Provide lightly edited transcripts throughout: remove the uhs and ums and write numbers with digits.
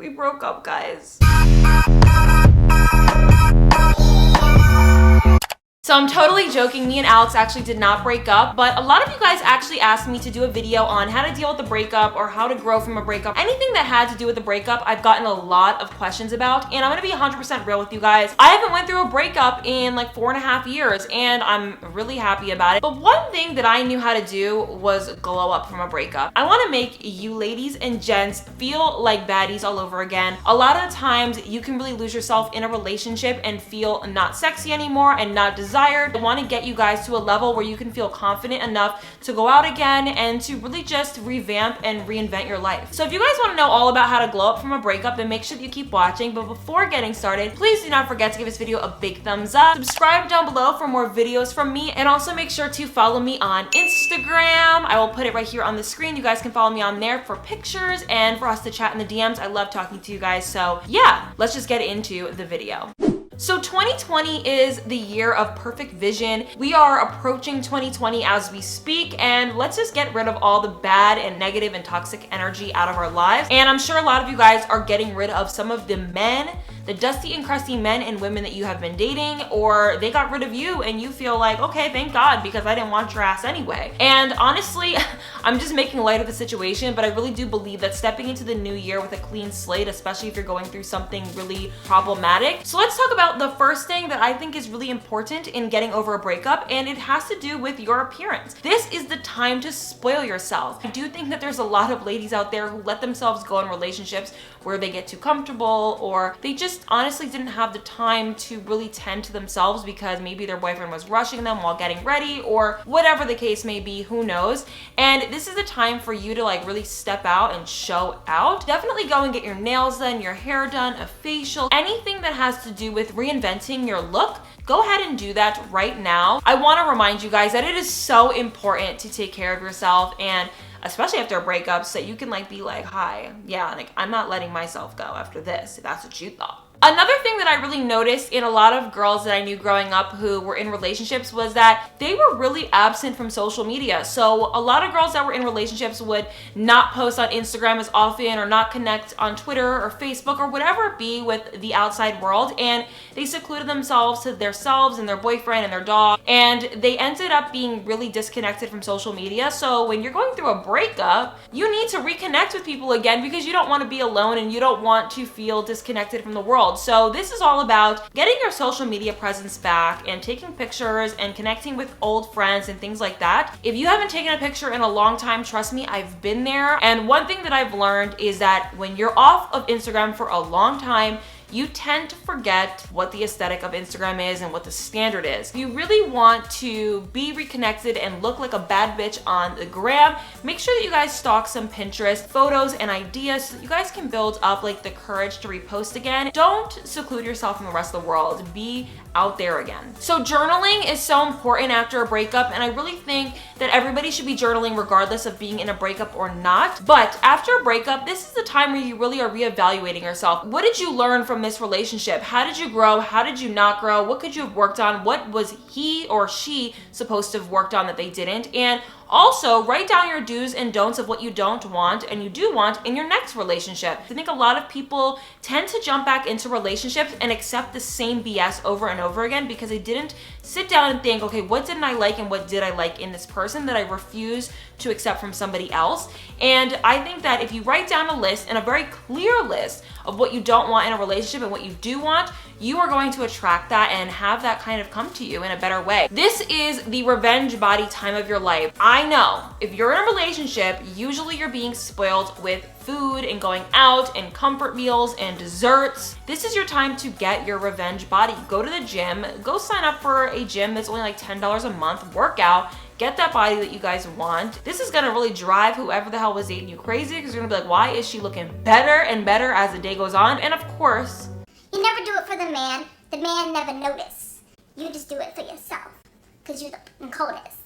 We broke up, guys. So I'm totally joking, me and Alex actually did not break up, but a lot of you guys actually asked me to do a video on how to deal with a breakup or how to grow from a breakup. Anything that had to do with a breakup, I've gotten a lot of questions about, and I'm gonna be 100% real with you guys. I haven't went through a breakup in like 4.5 years, and I'm really happy about it. But one thing that I knew how to do was glow up from a breakup. I wanna make you ladies and gents feel like baddies all over again. A lot of times you can really lose yourself in a relationship and feel not sexy anymore and not desired. I want to get you guys to a level where you can feel confident enough to go out again and to really just revamp and reinvent your life. So if you guys want to know all about how to glow up from a breakup, then make sure that you keep watching. But before getting started, please do not forget to give this video a big thumbs up. Subscribe down below for more videos from me, and also make sure to follow me on Instagram. I will put it right here on the screen. You guys can follow me on there for pictures and for us to chat in the DMs. I love talking to you guys. So yeah, let's just get into the video. So 2020 is the year of perfect vision. We are approaching 2020 as we speak, and let's just get rid of all the bad and negative and toxic energy out of our lives. And I'm sure a lot of you guys are getting rid of some of the men, the dusty and crusty men and women that you have been dating, or they got rid of you and you feel like, okay, thank God, because I didn't want your ass anyway. And honestly, I'm just making light of the situation, but I really do believe that stepping into the new year with a clean slate, especially if you're going through something really problematic. So let's talk about the first thing that I think is really important in getting over a breakup, and it has to do with your appearance. This is the time to spoil yourself. I do think that there's a lot of ladies out there who let themselves go in relationships where they get too comfortable, or they just honestly didn't have the time to really tend to themselves because maybe their boyfriend was rushing them while getting ready, or whatever the case may be, who knows. And this is the time for you to like really step out and show out. Definitely go and get your nails done, your hair done, a facial, anything that has to do with reinventing your look. Go ahead and do that right now. I want to remind you guys that it is so important to take care of yourself, and especially after a breakup, so that you can like be like, hi, yeah, like I'm not letting myself go after this, if that's what you thought. Another thing that I really noticed in a lot of girls that I knew growing up who were in relationships was that they were really absent from social media. So a lot of girls that were in relationships would not post on Instagram as often, or not connect on Twitter or Facebook or whatever it be with the outside world, and they secluded themselves to themselves and their boyfriend and their dog, and they ended up being really disconnected from social media. So when you're going through a breakup, you need to reconnect with people again because you don't want to be alone and you don't want to feel disconnected from the world. So this is all about getting your social media presence back and taking pictures and connecting with old friends and things like that. If you haven't taken a picture in a long time, trust me, I've been there. And one thing that I've learned is that when you're off of Instagram for a long time, you tend to forget what the aesthetic of Instagram is and what the standard is. If you really want to be reconnected and look like a bad bitch on the gram, make sure that you guys stalk some Pinterest photos and ideas so that you guys can build up like the courage to repost again. Don't seclude yourself from the rest of the world. Be out there again. So journaling is so important after a breakup, and I really think that everybody should be journaling regardless of being in a breakup or not. But after a breakup, this is the time where you really are reevaluating yourself. What did you learn from this relationship? How did you grow? How did you not grow? What could you have worked on? What was he or she supposed to have worked on that they didn't? And also, write down your do's and don'ts of what you don't want and you do want in your next relationship. I think a lot of people tend to jump back into relationships and accept the same BS over and over again because they didn't sit down and think, okay, what didn't I like and what did I like in this person that I refuse to accept from somebody else? And I think that if you write down a list, and a very clear list of what you don't want in a relationship and what you do want, you are going to attract that and have that kind of come to you in a better way. This is the revenge body time of your life. I know if you're in a relationship, usually you're being spoiled with food and going out and comfort meals and desserts. This is your time to get your revenge body. Go to the gym, go sign up for a gym that's only like $10 a month, work out, get that body that you guys want. This is gonna really drive whoever the hell was dating you crazy, because you're gonna be like, why is she looking better and better as the day goes on? And of course, you never do it for the man never notice. You just do it for yourself, because you're the coldest.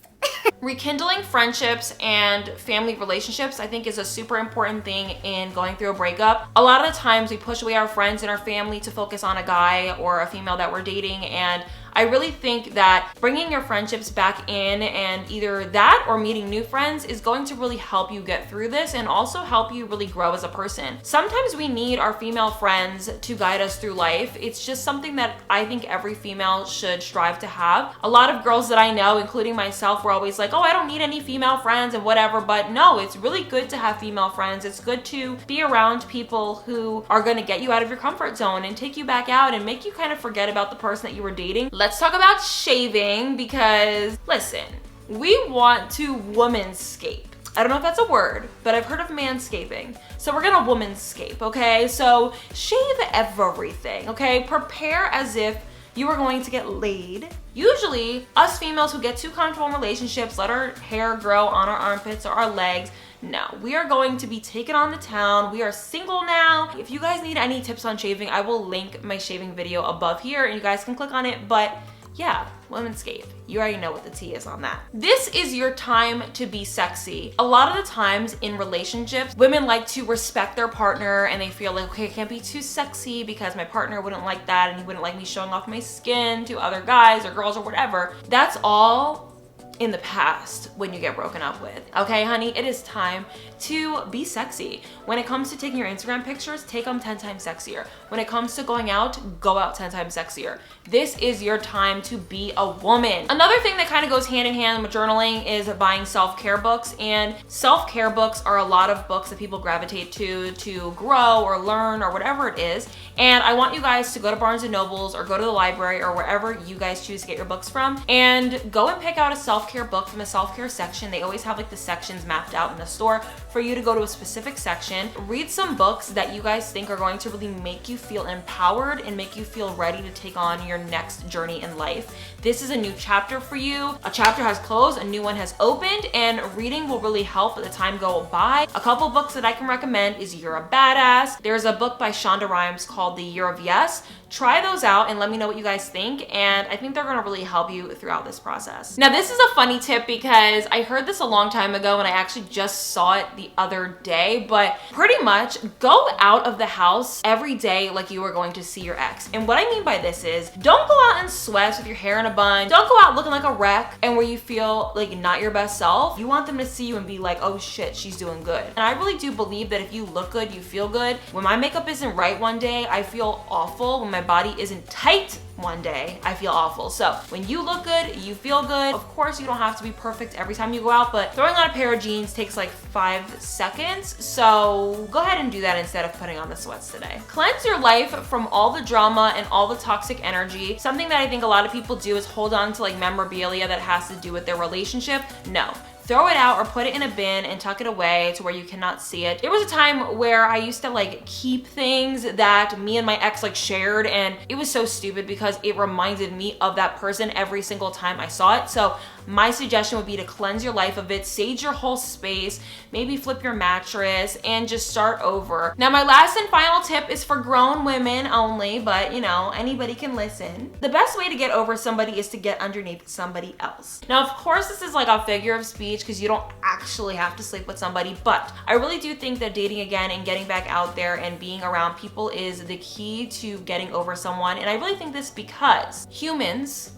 Rekindling friendships and family relationships, I think, is a super important thing in going through a breakup. A lot of the times we push away our friends and our family to focus on a guy or a female that we're dating, and I really think that bringing your friendships back in and either that or meeting new friends is going to really help you get through this and also help you really grow as a person. Sometimes we need our female friends to guide us through life. It's just something that I think every female should strive to have. A lot of girls that I know, including myself, were always like, oh, I don't need any female friends and whatever, but no, it's really good to have female friends. It's good to be around people who are going to get you out of your comfort zone and take you back out and make you kind of forget about the person that you were dating. Let's talk about shaving because, listen, we want to womanscape. I don't know if that's a word, but I've heard of manscaping. So we're gonna womanscape, okay? So shave everything, okay? Prepare as if you are going to get laid. Usually, us females who get too comfortable in relationships, let our hair grow on our armpits or our legs. No, we are going to be taken on the town. We are single now. If you guys need any tips on shaving, I will link my shaving video above here and you guys can click on it. But yeah, womanscape. You already know what the tea is on that. This is your time to be sexy. A lot of the times in relationships, women like to respect their partner and they feel like, okay, I can't be too sexy because my partner wouldn't like that and he wouldn't like me showing off my skin to other guys or girls or whatever. That's all in the past when you get broken up with. Okay, honey, it is time to be sexy. When it comes to taking your Instagram pictures, take them 10 times sexier. When it comes to going out, go out 10 times sexier. This is your time to be a woman. Another thing that kind of goes hand in hand with journaling is buying self-care books, and self-care books are a lot of books that people gravitate to grow or learn or whatever it is. And I want you guys to go to Barnes & Nobles or go to the library or wherever you guys choose to get your books from and go and pick out a self-care book from the self-care section. They always have like the sections mapped out in the store for you to go to a specific section. Read some books that you guys think are going to really make you feel empowered and make you feel ready to take on your next journey in life. This is a new chapter for you. A chapter has closed, a new one has opened, and reading will really help the time go by. A couple books that I can recommend is You're a Badass. There's a book by Shonda Rhimes called The Year of Yes. Try those out and let me know what you guys think, and I think they're gonna really help you throughout this process. Now, this is a funny tip because I heard this a long time ago and I actually just saw it the other day, but pretty much go out of the house every day like you are going to see your ex. And what I mean by this is, don't go out in sweats with your hair in a bun. Don't go out looking like a wreck and where you feel like not your best self. You want them to see you and be like, oh shit, she's doing good. And I really do believe that if you look good, you feel good. When my makeup isn't right one day, I feel awful. When my body isn't tight one day, I feel awful. So when you look good, you feel good. Of course, you don't have to be perfect every time you go out, but throwing on a pair of jeans takes like 5 seconds. So go ahead and do that instead of putting on the sweats today. Cleanse your life from all the drama and all the toxic energy. Something that I think a lot of people do is hold on to like memorabilia that has to do with their relationship. No. Throw it out or put it in a bin and tuck it away to where you cannot see it. There was a time where I used to like keep things that me and my ex like shared, and it was so stupid because it reminded me of that person every single time I saw it. So my suggestion would be to cleanse your life of it, sage your whole space, maybe flip your mattress and just start over. Now, my last and final tip is for grown women only, but you know, anybody can listen. The best way to get over somebody is to get underneath somebody else. Now, of course, this is like a figure of speech because you don't actually have to sleep with somebody, but I really do think that dating again and getting back out there and being around people is the key to getting over someone. And I really think this because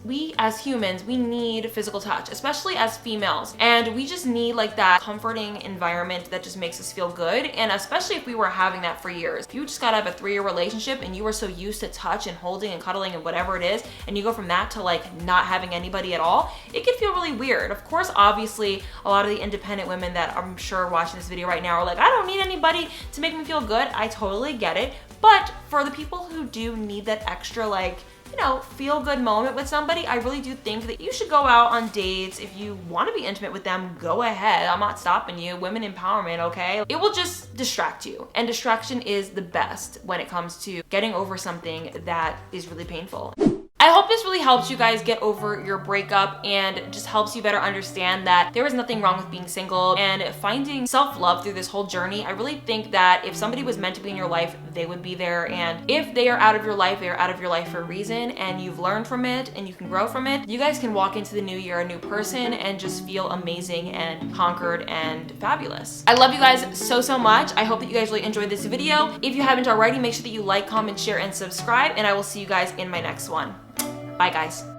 we as humans, we need physical touch, especially as females. And we just need like that comforting environment that just makes us feel good. And especially if we were having that for years. If you just got out of a 3-year relationship and you were so used to touch and holding and cuddling and whatever it is, and you go from that to like not having anybody at all, it can feel really weird. Of course, obviously, a lot of the independent women that I'm sure watching this video right now are like, I don't need anybody to make me feel good. I totally get it. But for the people who do need that extra like, you know, feel good moment with somebody, I really do think that you should go out on dates. If you want to be intimate with them, go ahead. I'm not stopping you. Women empowerment, okay? It will just distract you. And distraction is the best when it comes to getting over something that is really painful. I hope this really helps you guys get over your breakup and just helps you better understand that there is nothing wrong with being single and finding self-love through this whole journey. I really think that if somebody was meant to be in your life, they would be there. And if they are out of your life, they are out of your life for a reason, and you've learned from it and you can grow from it. You guys can walk into the new year a new person and just feel amazing and conquered and fabulous. I love you guys so, so much. I hope that you guys really enjoyed this video. If you haven't already, make sure that you like, comment, share, and subscribe, and I will see you guys in my next one. Bye, guys.